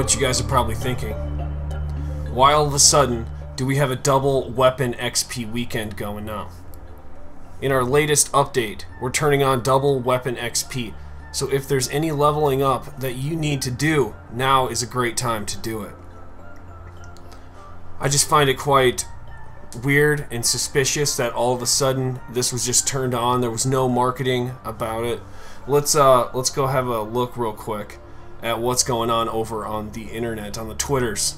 what you guys are probably thinking. Why all of a sudden do we have a double weapon XP weekend going now? In our latest update, we're turning on double weapon XP. So if there's any leveling up that you need to do, now is a great time to do it. I just find it quite weird and suspicious that all of a sudden this was just turned on. There was no marketing about it. Let's go have a look real quick at what's going on over on the internet, on the Twitters.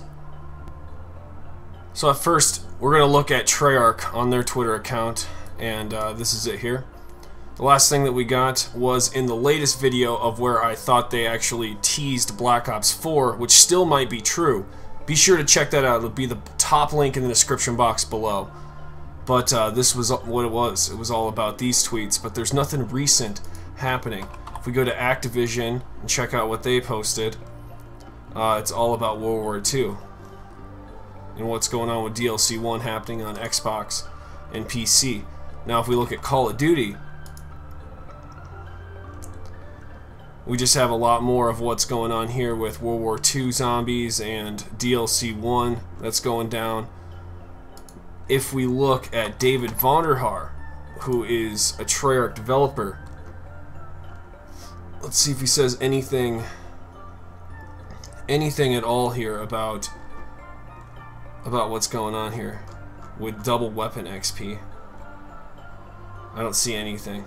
So at first, we're going to look at Treyarch on their Twitter account, and this is it here. The last thing that we got was in the latest video of where I thought they actually teased Black Ops 4, which still might be true. Be sure to check that out. It'll be the top link in the description box below. But this was what it was. It was all about these tweets, but there's nothing recent happening. If we go to Activision and check out what they posted, it's all about World War II and what's going on with DLC 1 happening on Xbox and PC. Now if we look at Call of Duty, we just have a lot more of what's going on here with World War II zombies and DLC 1 that's going down. If we look at David Vonderhaar, who is a Treyarch developer, let's see if he says anything at all here about what's going on here with double weapon XP. I don't see anything.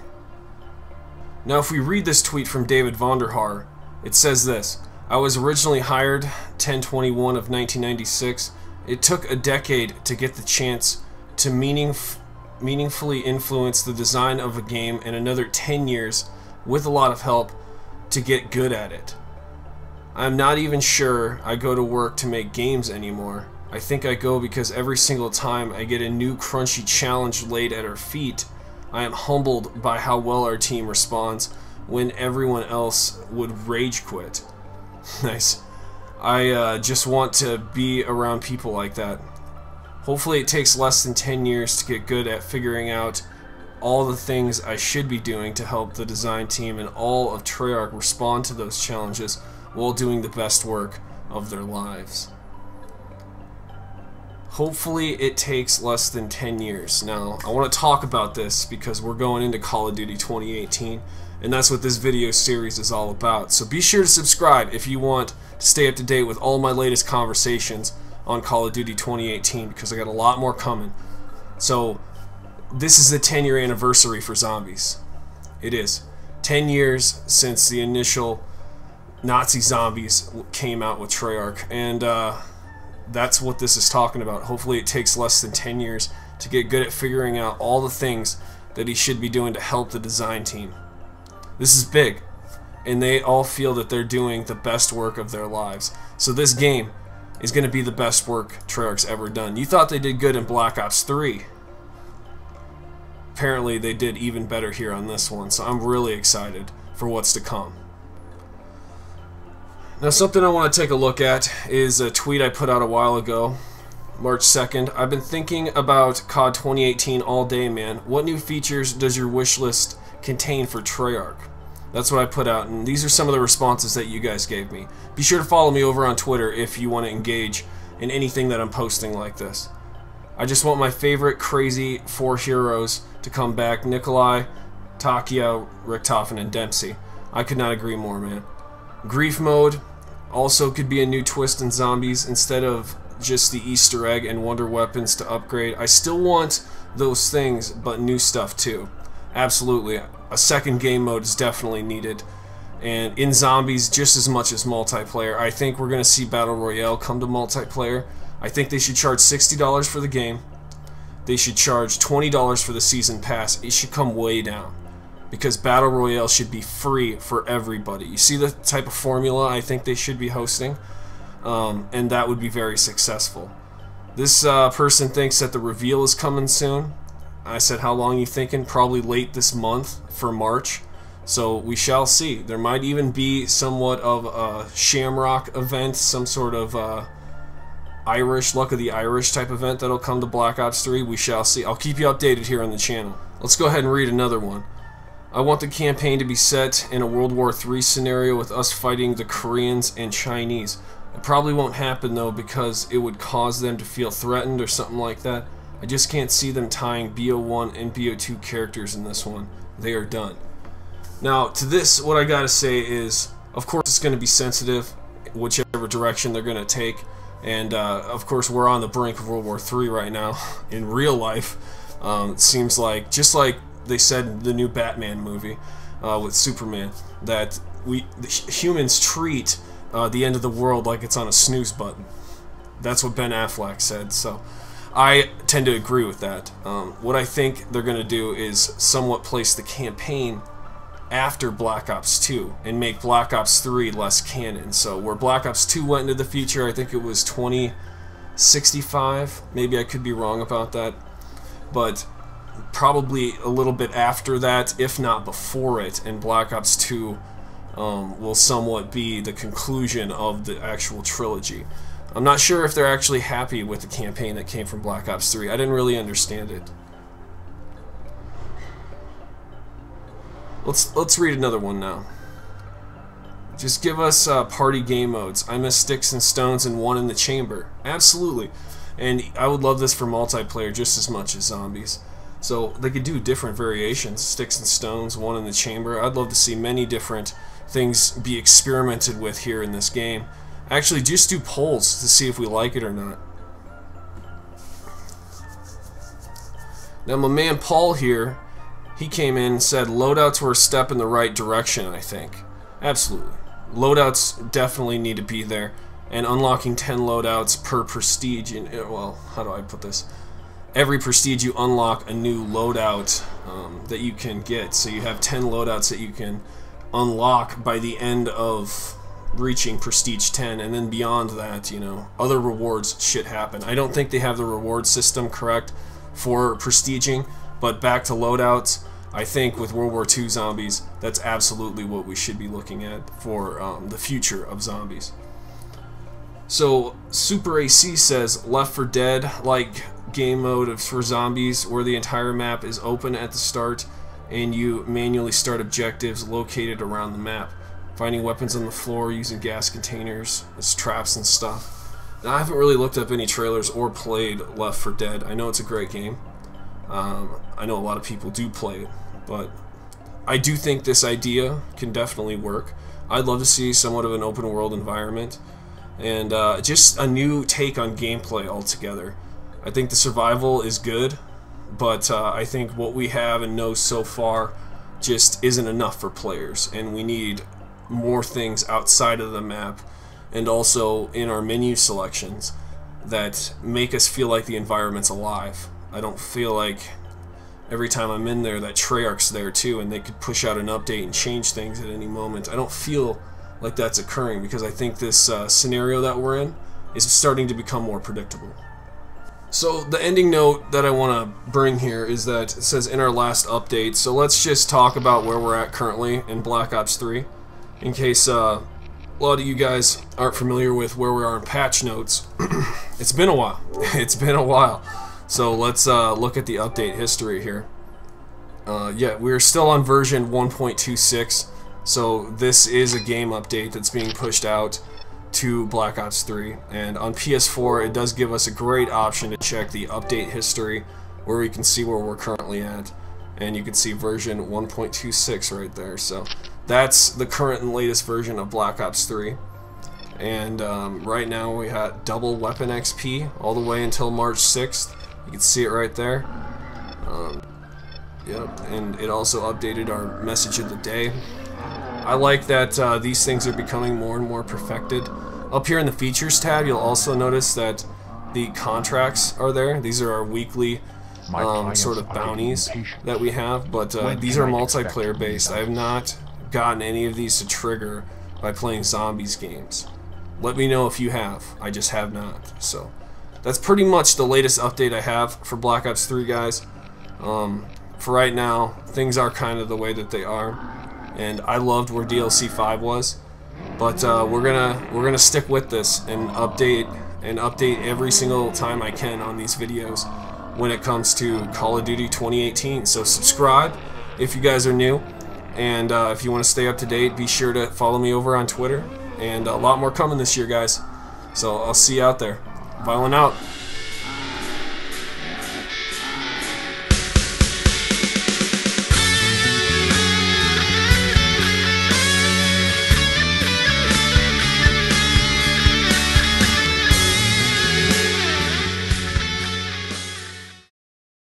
Now if we read this tweet from David Vonderhaar, it says this: I was originally hired 10/21 of 1996. It took a decade to get the chance to meaningfully influence the design of a game, and another 10 years with a lot of help to get good at it. I'm not even sure I go to work to make games anymore. I think I go because every single time I get a new crunchy challenge laid at our feet, I am humbled by how well our team responds when everyone else would rage quit. Nice. I just want to be around people like that. Hopefully it takes less than 10 years to get good at figuring out all the things I should be doing to help the design team and all of Treyarch respond to those challenges while doing the best work of their lives. Hopefully it takes less than 10 years. Now, I want to talk about this because we're going into Call of Duty 2018, and that's what this video series is all about. So be sure to subscribe if you want to stay up to date with all my latest conversations on Call of Duty 2018, because I got a lot more coming. So, this is the 10-year anniversary for zombies. It is. 10 years since the initial Nazi zombies came out with Treyarch, and that's what this is talking about. Hopefully it takes less than 10 years to get good at figuring out all the things that he should be doing to help the design team. This is big, and they all feel that they're doing the best work of their lives. So this game is going to be the best work Treyarch's ever done. You thought they did good in Black Ops 3. Apparently they did even better here on this one, so I'm really excited for what's to come. Now something I want to take a look at is a tweet I put out a while ago, March 2nd. I've been thinking about COD 2018 all day, man. What new features does your wish list contain for Treyarch? That's what I put out, and these are some of the responses that you guys gave me. Be sure to follow me over on Twitter if you want to engage in anything that I'm posting like this. I just want my favorite crazy 4 heroes to come back: Nikolai, Takia, Richtofen, and Dempsey. I could not agree more, man. Grief mode also could be a new twist in zombies instead of just the Easter egg and wonder weapons to upgrade. I still want those things, but new stuff too. Absolutely. A second game mode is definitely needed. And in zombies, just as much as multiplayer. I think we're going to see Battle Royale come to multiplayer. I think they should charge $60 for the game. They should charge $20 for the season pass. It should come way down, because Battle Royale should be free for everybody. You see the type of formula I think they should be hosting? And that would be very successful. This person thinks that the reveal is coming soon. I said, how long are you thinking? Probably late this month for March. So we shall see. There might even be somewhat of a Shamrock event, some sort of Irish, Luck of the Irish type event that'll come to Black Ops 3. We shall see. I'll keep you updated here on the channel. Let's go ahead and read another one. I want the campaign to be set in a World War III scenario with us fighting the Koreans and Chinese. It probably won't happen though, because it would cause them to feel threatened or something like that. I just can't see them tying BO1 and BO2 characters in this one. They are done. Now, to this, what I gotta say is, of course it's going to be sensitive, whichever direction they're going to take. And, of course, we're on the brink of World War III right now, in real life. It seems like, just like they said in the new Batman movie with Superman, that humans treat the end of the world like it's on a snooze button. That's what Ben Affleck said, so I tend to agree with that. What I think they're going to do is somewhat place the campaign after Black Ops 2 and make Black Ops 3 less canon. So where Black Ops 2 went into the future, I think it was 2065. Maybe I could be wrong about that. But probably a little bit after that, if not before it, and Black Ops 2 will somewhat be the conclusion of the actual trilogy. I'm not sure if they're actually happy with the campaign that came from Black Ops 3. I didn't really understand it. Let's read another one now. Just give us party game modes. I miss sticks and stones and one in the chamber. Absolutely. And I would love this for multiplayer just as much as zombies. So they could do different variations. Sticks and stones, one in the chamber. I'd love to see many different things be experimented with here in this game. Actually, just do polls to see if we like it or not. Now, my man Paul here, he came in and said loadouts were a step in the right direction, I think. Absolutely. Loadouts definitely need to be there. And unlocking 10 loadouts per prestige, well, how do I put this? Every prestige you unlock a new loadout that you can get. So you have 10 loadouts that you can unlock by the end of reaching prestige 10, and then beyond that, you know, other rewards should happen. I don't think they have the reward system correct for prestiging, but back to loadouts, I think with World War II zombies, that's absolutely what we should be looking at for the future of zombies. So Super AC says Left 4 Dead like game mode for zombies, where the entire map is open at the start and you manually start objectives located around the map. Finding weapons on the floor, using gas containers as traps and stuff. Now, I haven't really looked up any trailers or played Left 4 Dead. I know it's a great game. I know a lot of people do play it, but I do think this idea can definitely work. I'd love to see somewhat of an open world environment and just a new take on gameplay altogether. I think the survival is good, but I think what we have and know so far just isn't enough for players, and we need more things outside of the map and also in our menu selections that make us feel like the environment's alive. I don't feel like every time I'm in there that Treyarch's there too and they could push out an update and change things at any moment. I don't feel like that's occurring because I think this scenario that we're in is starting to become more predictable. So the ending note that I want to bring here is that it says in our last update, so let's just talk about where we're at currently in Black Ops 3. In case a lot of you guys aren't familiar with where we are in patch notes. It's been a while. It's been a while. So let's look at the update history here. Yeah, we're still on version 1.26. So this is a game update that's being pushed out to Black Ops 3. And on PS4, it does give us a great option to check the update history, where we can see where we're currently at. And you can see version 1.26 right there. So that's the current and latest version of Black Ops 3. And right now we got double weapon XP all the way until March 6th. You can see it right there. Yep, and it also updated our message of the day. I like that these things are becoming more and more perfected. Up here in the features tab, you'll also notice that the contracts are there. These are our weekly sort of bounties that we have, but these are multiplayer based. I have not gotten any of these to trigger by playing zombies games. Let me know if you have. I just have not. So that's pretty much the latest update I have for Black Ops 3, guys. For right now, things are kind of the way that they are, and I loved where DLC 5 was, but we're gonna stick with this and update every single time I can on these videos when it comes to Call of Duty 2018. So subscribe if you guys are new, and if you want to stay up to date, be sure to follow me over on Twitter, and a lot more coming this year, guys. So I'll see you out there. Violent out.